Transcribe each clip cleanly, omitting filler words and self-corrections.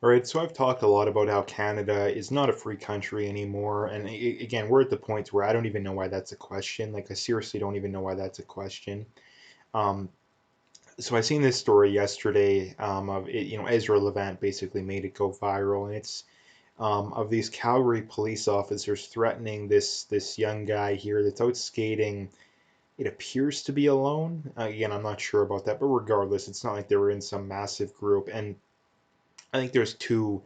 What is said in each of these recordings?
All right, so I've talked a lot about how Canada is not a free country anymore, and again, we're at the point where I don't even know why that's a question. Like, I seriously don't even know why that's a question. Um, so I seen this story yesterday of it, Ezra Levant basically made it go viral, and it's of these Calgary police officers threatening this young guy here that's out skating. It appears to be alone. Again, I'm not sure about that, but regardless, it's not like they were in some massive group, and I think there's two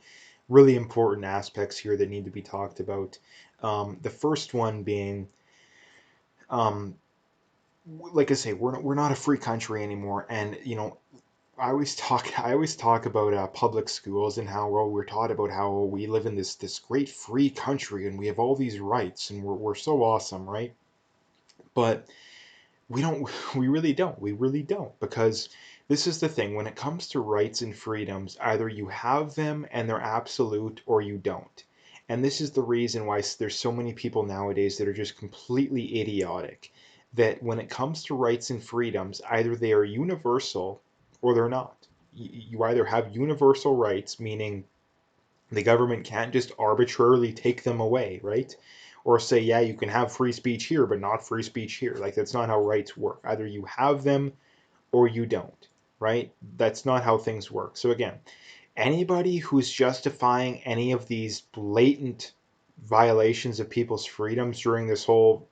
really important aspects here that need to be talked about. The first one being, um, like I say, we're not a free country anymore, and I always talk about public schools and how well we're taught about how we live in this great free country and we have all these rights and we're so awesome, right? But we don't we really don't because this is the thing when it comes to rights and freedoms, either you have them and they're absolute or you don't. And this is the reason why there's so many people nowadays that are just completely idiotic, that when it comes to rights and freedoms, either they are universal or they're not. You either have universal rights, meaning the government can't just arbitrarily take them away, right? Or say, yeah, you can have free speech here, but not free speech here. Like, that's not how rights work. Either you have them or you don't, right? That's not how things work. So, again, anybody who's justifying any of these blatant violations of people's freedoms during this whole,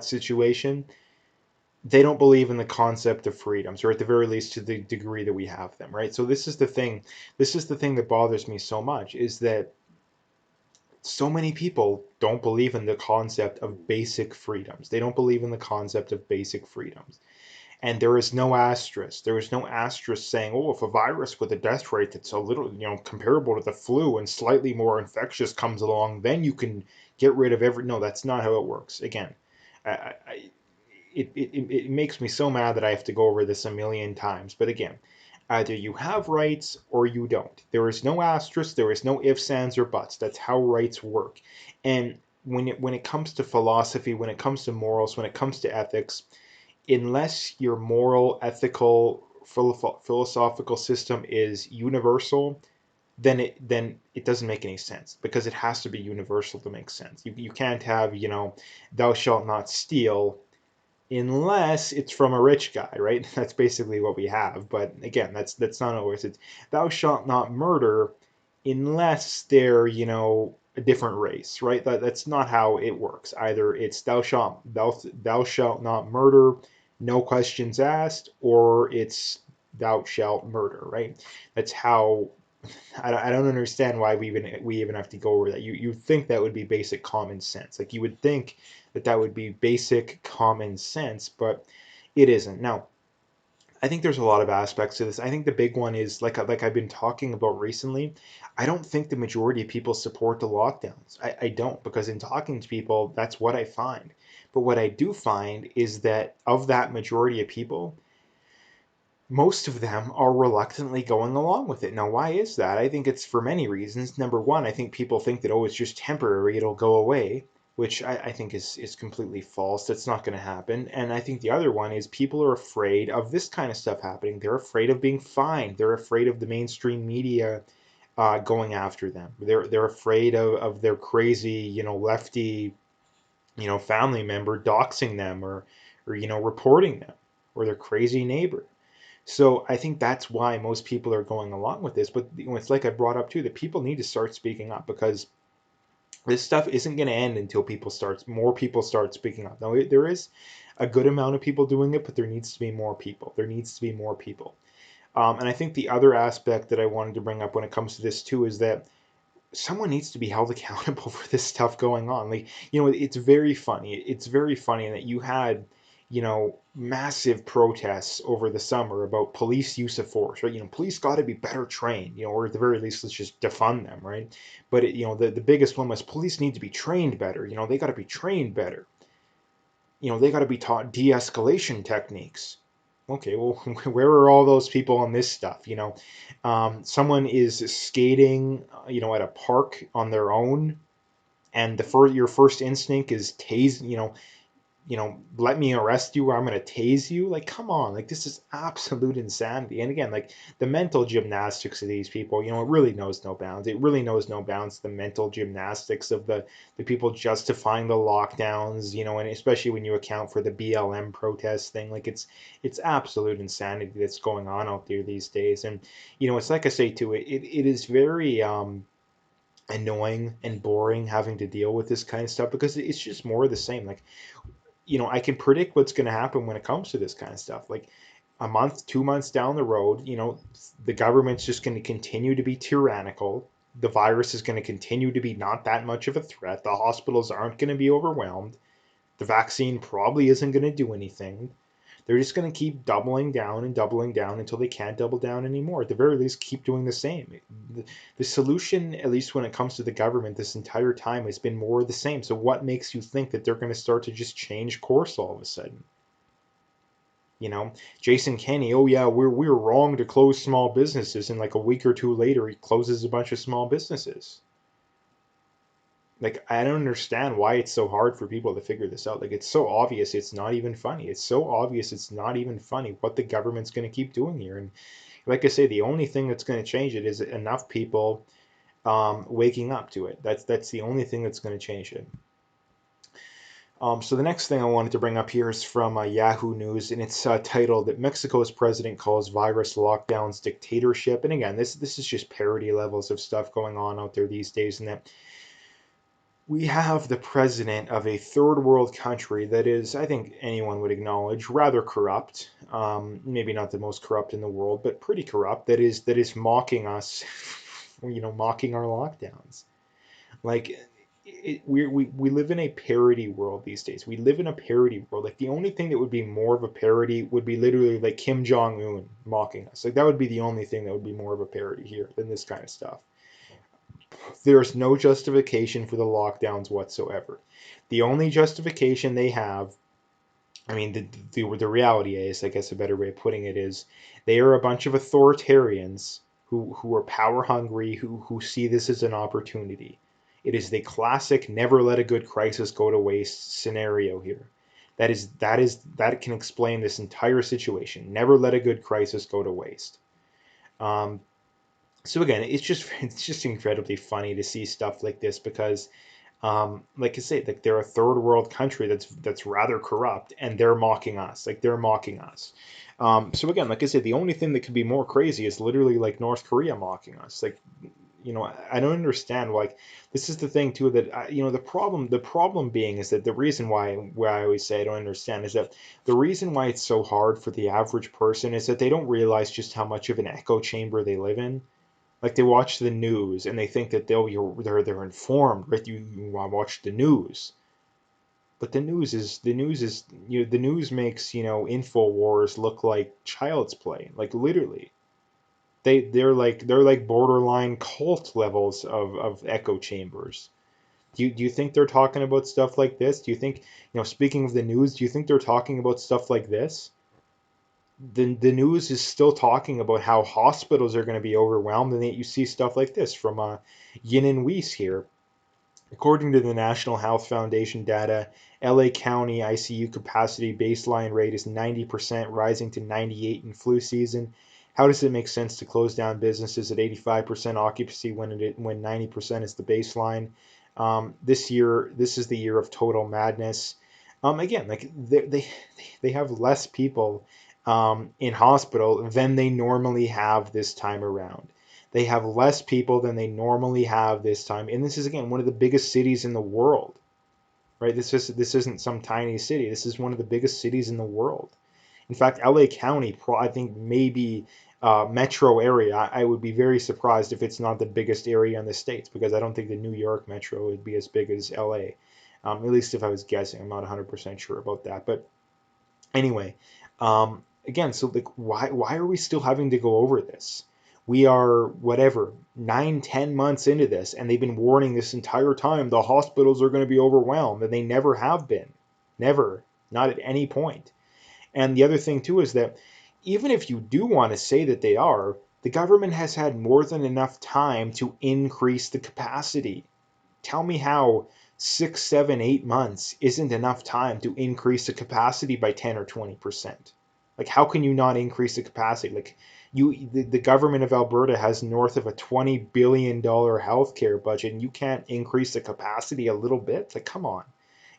situation, they don't believe in the concept of freedoms, or at the very least to the degree that we have them, right? So this is the thing that bothers me so much, is that so many people don't believe in the concept of basic freedoms. They don't believe in the concept of basic freedoms. And there is no asterisk. There is no asterisk saying, oh, if a virus with a death rate that's a little, comparable to the flu and slightly more infectious comes along, then you can get rid of every. No, that's not how it works. Again, I, it makes me so mad that I have to go over this a million times. But again, either you have rights or you don't. There is no asterisk, there is no ifs, ands, or buts. That's how rights work. And when it comes to philosophy, when it comes to morals, when it comes to ethics, unless your moral, ethical, philosophical system is universal, then it doesn't make any sense, because it has to be universal to make sense. You can't have, thou shalt not steal unless it's from a rich guy, right? That's basically what we have. But again, that's not always. It's thou shalt not murder unless they're, a different race, right? That's not how it works. Either it's thou shalt not murder, no questions asked, or it's thou shalt murder, right? That's how. I don't understand why we even have to go over that. You think that would be basic common sense. Like, you would think that would be basic common sense, but it isn't. Now, I think there's a lot of aspects to this. I think the big one is, like I've been talking about recently. I don't think the majority of people support the lockdowns. I don't, because in talking to people, that's what I find. But what I do find is that of that majority of people, most of them are reluctantly going along with it. Now, why is that? I think it's for many reasons. Number one, I think people think that, oh, it's just temporary, it'll go away, which I think is completely false. That's not going to happen. And I think the other one is people are afraid of this kind of stuff happening. They're afraid of being fined. They're afraid of the mainstream media going after them. They're afraid of their crazy, lefty, family member doxing them, or reporting them, or their crazy neighbor. So I think that's why most people are going along with this. But it's like I brought up too, that people need to start speaking up, because this stuff isn't going to end until more people start speaking up. Now, there is a good amount of people doing it, but there needs to be more people. There needs to be more people. And I think the other aspect that I wanted to bring up when it comes to this too is that someone needs to be held accountable for this stuff going on. Like, it's very funny. It's very funny that you had, massive protests over the summer about police use of force, right? Police got to be better trained, or at the very least, let's just defund them, right? But the biggest one was police need to be trained better. They got to be trained better. They got to be taught de-escalation techniques. Okay, well, where are all those people on this stuff? Someone is skating, at a park on their own, and your first instinct is tase, let me arrest you or I'm going to tase you. Like, come on. Like, this is absolute insanity. And again, like the mental gymnastics of these people, it really knows no bounds. It really knows no bounds. The mental gymnastics of the people justifying the lockdowns, and especially when you account for the BLM protest thing, like it's absolute insanity that's going on out there these days. And, it's like I say too, it is very, annoying and boring having to deal with this kind of stuff because it's just more of the same. Like, I can predict what's going to happen when it comes to this kind of stuff. Like a month, 2 months down the road, the government's just going to continue to be tyrannical. The virus is going to continue to be not that much of a threat. The hospitals aren't going to be overwhelmed. The vaccine probably isn't going to do anything. They're just going to keep doubling down until they can't double down anymore. At the very least, keep doing the same. The solution, at least when it comes to the government, this entire time has been more of the same. So what makes you think that they're going to start to just change course all of a sudden? Jason Kenney, oh yeah, we're wrong to close small businesses, and like a week or two later, he closes a bunch of small businesses. Like, I don't understand why it's so hard for people to figure this out. Like, it's so obvious it's not even funny. It's so obvious it's not even funny what the government's going to keep doing here. And like I say, the only thing that's going to change it is enough people waking up to it. That's the only thing that's going to change it. So the next thing I wanted to bring up here is from Yahoo News, and it's titled that Mexico's president calls virus lockdowns dictatorship. And again, this is just parody levels of stuff going on out there these days, and that we have the president of a third world country that is, I think anyone would acknowledge, rather corrupt. Maybe not the most corrupt in the world, but pretty corrupt. That is mocking us, mocking our lockdowns. Like, we live in a parody world these days. We live in a parody world. Like, the only thing that would be more of a parody would be literally like Kim Jong Un mocking us. Like, that would be the only thing that would be more of a parody here than this kind of stuff. There's no justification for the lockdowns whatsoever. The only justification they have, I mean, the reality is, I guess a better way of putting it is, they are a bunch of authoritarians who are power hungry, who see this as an opportunity. It is the classic never let a good crisis go to waste scenario here. That can explain this entire situation. Never let a good crisis go to waste. Um, so again, it's just incredibly funny to see stuff like this because, like I say, like they're a third world country that's rather corrupt, and they're mocking us. Like, they're mocking us. So again, like I said, the only thing that could be more crazy is literally like North Korea mocking us. Like, I don't understand. Like, this is the thing too, that the problem being is that the reason why I always say I don't understand is that the reason why it's so hard for the average person is that they don't realize just how much of an echo chamber they live in. Like, they watch the news and they think that they're informed, right? You watch the news, but the news is the news makes Infowars look like child's play, like literally. They're like borderline cult levels of echo chambers. Do you think they're talking about stuff like this? Do you think, speaking of the news, do you think they're talking about stuff like this? The news is still talking about how hospitals are going to be overwhelmed, and yet you see stuff like this from Yin and Weiss here. According to the National Health Foundation data, LA County ICU capacity baseline rate is 90%, rising to 98 in flu season. How does it make sense to close down businesses at 85% occupancy when 90% is the baseline? This is the year of total madness. Again, like they have less people in hospital than they normally have this time around. They have less people than they normally have this time. And this is, again, one of the biggest cities in the world, right? This isn't some tiny city. This is one of the biggest cities in the world. In fact, LA County, I think maybe metro area, I would be very surprised if it's not the biggest area in the States, because I don't think the New York metro would be as big as LA. At least if I was guessing. I'm not 100% sure about that. But anyway, again, so like, why are we still having to go over this? We are whatever 9, 10 months into this, and they've been warning this entire time the hospitals are going to be overwhelmed, and they never have been, never, not at any point. And the other thing too is that even if you do want to say that they are, the government has had more than enough time to increase the capacity. Tell me how 6, 7, 8 months isn't enough time to increase the capacity by 10 or 20%. Like, how can you not increase the capacity? Like, the government of Alberta has north of a $20 billion healthcare budget, and you can't increase the capacity a little bit? Like, come on.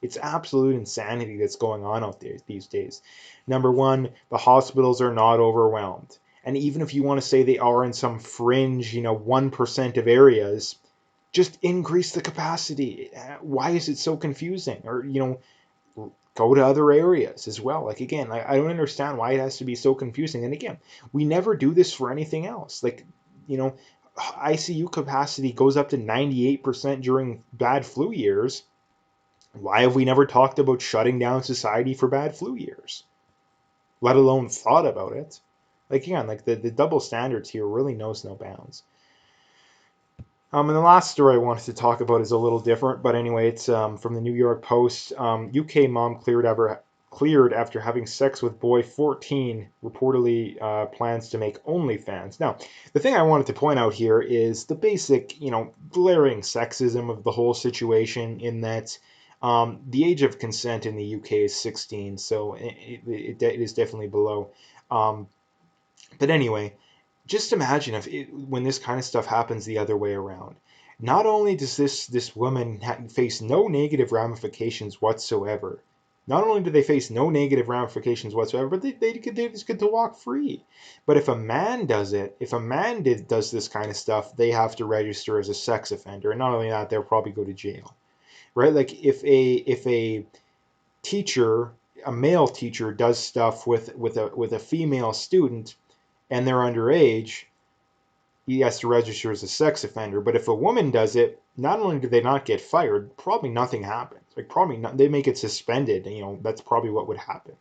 It's absolute insanity that's going on out there these days. Number one, the hospitals are not overwhelmed. And even if you want to say they are in some fringe, 1% of areas, just increase the capacity. Why is it so confusing? Or, go to other areas as well. Like, again, I don't understand why it has to be so confusing. And again, we never do this for anything else. Like, you know, ICU capacity goes up to 98% during bad flu years. Why have we never talked about shutting down society for bad flu years, let alone thought about it? Like, again, like the double standards here really knows no bounds. And the last story I wanted to talk about is a little different, but anyway, it's from the New York Post. UK mom cleared after having sex with boy 14, reportedly plans to make OnlyFans. Now, the thing I wanted to point out here is the basic, glaring sexism of the whole situation, in that the age of consent in the UK is 16, so it is definitely below. Um, but anyway, just imagine when this kind of stuff happens the other way around. Not only does this woman face no negative ramifications whatsoever, not only do they face no negative ramifications whatsoever, but they just get to walk free. But if a man does it, if a man does this kind of stuff, they have to register as a sex offender, and not only that, they'll probably go to jail, right? Like, if a teacher, a male teacher, does stuff with a female student, and they're underage, he has to register as a sex offender. But if a woman does it, not only do they not get fired, probably nothing happens. Like, probably not, they make it suspended. That's probably what would happen.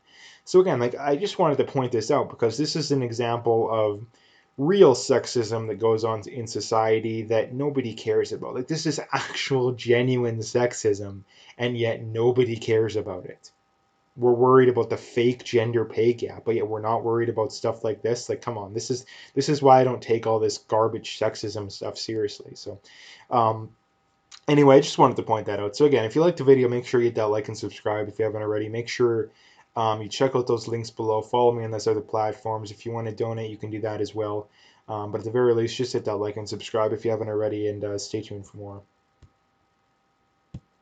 So again, like, I just wanted to point this out because this is an example of real sexism that goes on in society that nobody cares about. Like, this is actual genuine sexism, and yet nobody cares about it. We're worried about the fake gender pay gap, but yet we're not worried about stuff like this. Like, come on, this is why I don't take all this garbage sexism stuff seriously. So, um, anyway, I just wanted to point that out. So again, if you liked the video, make sure you hit that like and subscribe if you haven't already. Make sure you check out those links below. Follow me on those other platforms. If you want to donate, you can do that as well. But at the very least, just hit that like and subscribe if you haven't already, and stay tuned for more.